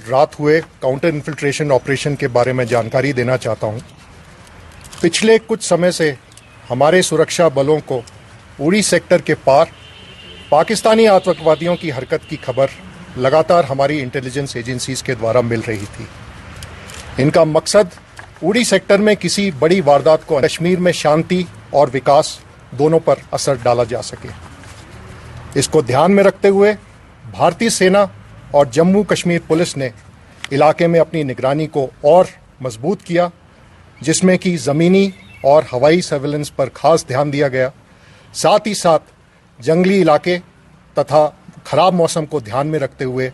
रात हुए counter infiltration operation के बारे में जानकारी देना चाहता हूं। पिछले कुछ समय से हमारे सुरक्षा बलों को उड़ी सेक्टर के पार पाकिस्तानी आतंकवादियों की हरकत की खबर लगातार हमारी इंटेलिजेंस एजेंसीज के द्वारा मिल रही थी। इनका मकसद उड़ी सेक्टर में किसी बड़ी वारदात को कश्मीर में शांति और विकास दोनों पर असर डाला जा सके। इसको ध्यान में रखते हुए भारतीय सेना और जम्मू कश्मीर पुलिस ने इलाके में अपनी निगरानी को और मजबूत किया, जिसमें कि ज़मीनी और हवाई सर्विलेंस पर खास ध्यान दिया गया। साथ ही साथ जंगली इलाके तथा खराब मौसम को ध्यान में रखते हुए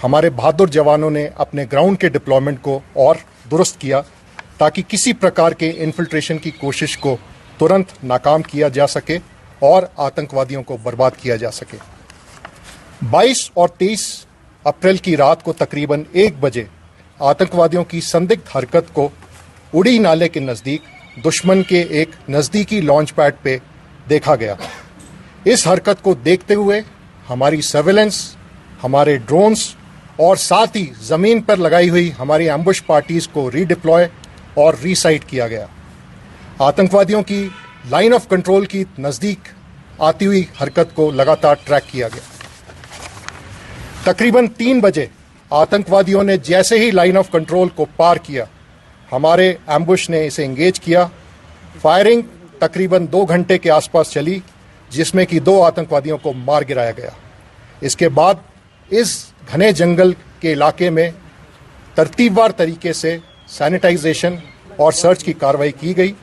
हमारे बहादुर जवानों ने अपने ग्राउंड के डिप्लॉयमेंट को और दुरुस्त किया, ताकि किसी प्रकार के इन्फिल्ट्रेशन की कोशिश को तुरंत नाकाम किया जा सके और आतंकवादियों को बर्बाद किया जा सके। 22 और 23 अप्रैल की रात को तकरीबन 1 बजे आतंकवादियों की संदिग्ध हरकत को उड़ी नाले के नज़दीक दुश्मन के एक नज़दीकी लॉन्च पैड पे देखा गया। इस हरकत को देखते हुए हमारी सर्विलेंस, हमारे ड्रोन्स और साथ ही ज़मीन पर लगाई हुई हमारी एम्बुश पार्टीज़ को रीडिप्लॉय और रीसाइट किया गया। आतंकवादियों की लाइन ऑफ कंट्रोल की नज़दीक आती हुई हरकत को लगातार ट्रैक किया गया। तकरीबन 3 बजे आतंकवादियों ने जैसे ही लाइन ऑफ कंट्रोल को पार किया, हमारे एम्बुश ने इसे एंगेज किया। फायरिंग तकरीबन 2 घंटे के आसपास चली, जिसमें कि 2 आतंकवादियों को मार गिराया गया। इसके बाद इस घने जंगल के इलाके में तरतीबवार तरीके से सैनिटाइजेशन और सर्च की कार्रवाई की गई।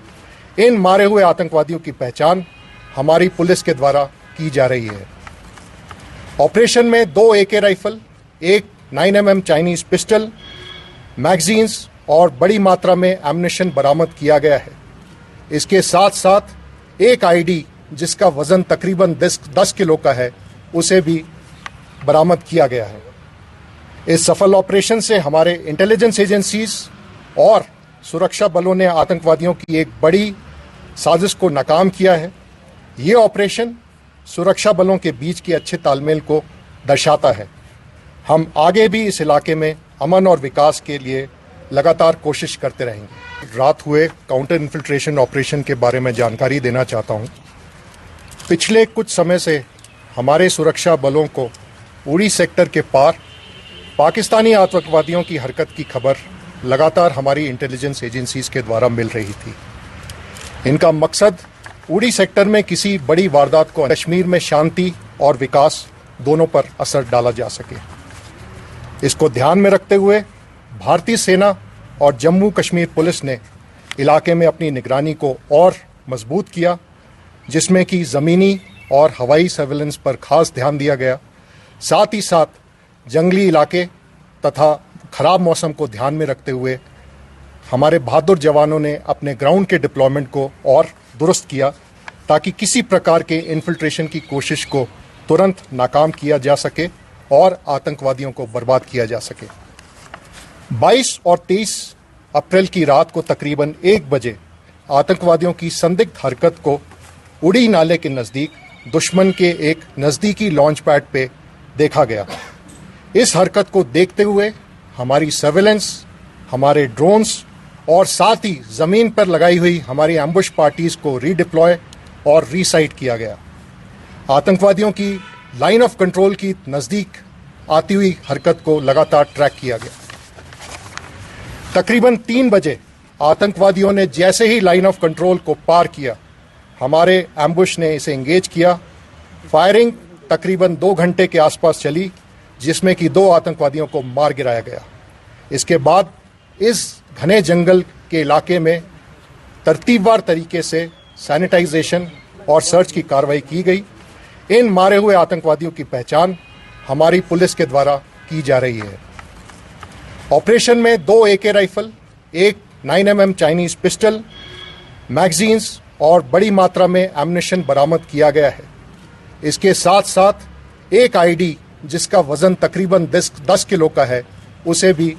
इन मारे हुए आतंकवादियों की पहचान हमारी पुलिस के द्वारा की जा रही है। ऑपरेशन में 2 AK rifle, 1 9mm Chinese pistol, magazines और बड़ी मात्रा में एम्युनिशन बरामद किया गया है। इसके साथ साथ एक ID जिसका वजन तकरीबन 10 किलो का है, उसे भी बरामद किया गया है। इस सफल ऑपरेशन से हमारे इंटेलिजेंस एजेंसीज और सुरक्षा बलों ने आतंकवादियों की एक बड़ी साजिश को नाकाम किया है। ये ऑपरेशन सुरक्षा बलों के बीच के अच्छे तालमेल को दर्शाता है। हम आगे भी इस इलाके में अमन और विकास के लिए लगातार कोशिश करते रहेंगे। रात हुए काउंटर इन्फिल्ट्रेशन ऑपरेशन के बारे में जानकारी देना चाहता हूं। पिछले कुछ समय से हमारे सुरक्षा बलों को उड़ी सेक्टर के पार पाकिस्तानी आतंकवादियों की हरकत की खबर लगातार हमारी इंटेलिजेंस एजेंसीज के द्वारा मिल रही थी। इनका मकसद उड़ी सेक्टर में किसी बड़ी वारदात को कश्मीर में शांति और विकास दोनों पर असर डाला जा सके। इसको ध्यान में रखते हुए भारतीय सेना और जम्मू कश्मीर पुलिस ने इलाके में अपनी निगरानी को और मजबूत किया, जिसमें कि ज़मीनी और हवाई सर्विलेंस पर खास ध्यान दिया गया। साथ ही साथ जंगली इलाके तथा खराब मौसम को ध्यान में रखते हुए हमारे बहादुर जवानों ने अपने ग्राउंड के डिप्लॉयमेंट को और दुरुस्त किया, ताकि किसी प्रकार के इन्फिल्ट्रेशन की कोशिश को तुरंत नाकाम किया जा सके और आतंकवादियों को बर्बाद किया जा सके। 22 और 23 अप्रैल की रात को तकरीबन 1 बजे आतंकवादियों की संदिग्ध हरकत को उड़ी नाले के नज़दीक दुश्मन के एक नज़दीकी लॉन्च पैड पे देखा गया। इस हरकत को देखते हुए हमारी सर्विलेंस, हमारे ड्रोन्स और साथ ही ज़मीन पर लगाई हुई हमारी एम्बुश पार्टीज़ को रीडिप्लॉय और रीसाइट किया गया। आतंकवादियों की लाइन ऑफ कंट्रोल की नज़दीक आती हुई हरकत को लगातार ट्रैक किया गया। तकरीबन 3 बजे आतंकवादियों ने जैसे ही लाइन ऑफ कंट्रोल को पार किया, हमारे एम्बुश ने इसे एंगेज किया। फायरिंग तकरीबन 2 घंटे के आसपास चली, जिसमें कि 2 आतंकवादियों को मार गिराया गया। इसके बाद इस घने जंगल के इलाके में तरतीबवार तरीके से सैनिटाइजेशन और सर्च की कार्रवाई की गई। इन मारे हुए आतंकवादियों की पहचान हमारी पुलिस के द्वारा की जा रही है। ऑपरेशन में 2 AK rifle, 1 9mm Chinese pistol, magazines और बड़ी मात्रा में एम्युनिशन बरामद किया गया है। इसके साथ साथ एक ID जिसका वजन तकरीबन 10 किलो का है, उसे भी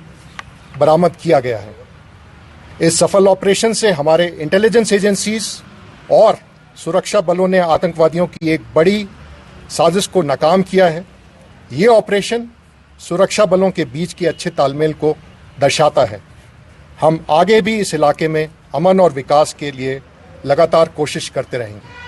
बरामद किया गया है। इस सफल ऑपरेशन से हमारे इंटेलिजेंस एजेंसीज और सुरक्षा बलों ने आतंकवादियों की एक बड़ी साजिश को नाकाम किया है। ये ऑपरेशन सुरक्षा बलों के बीच की अच्छे तालमेल को दर्शाता है। हम आगे भी इस इलाके में अमन और विकास के लिए लगातार कोशिश करते रहेंगे।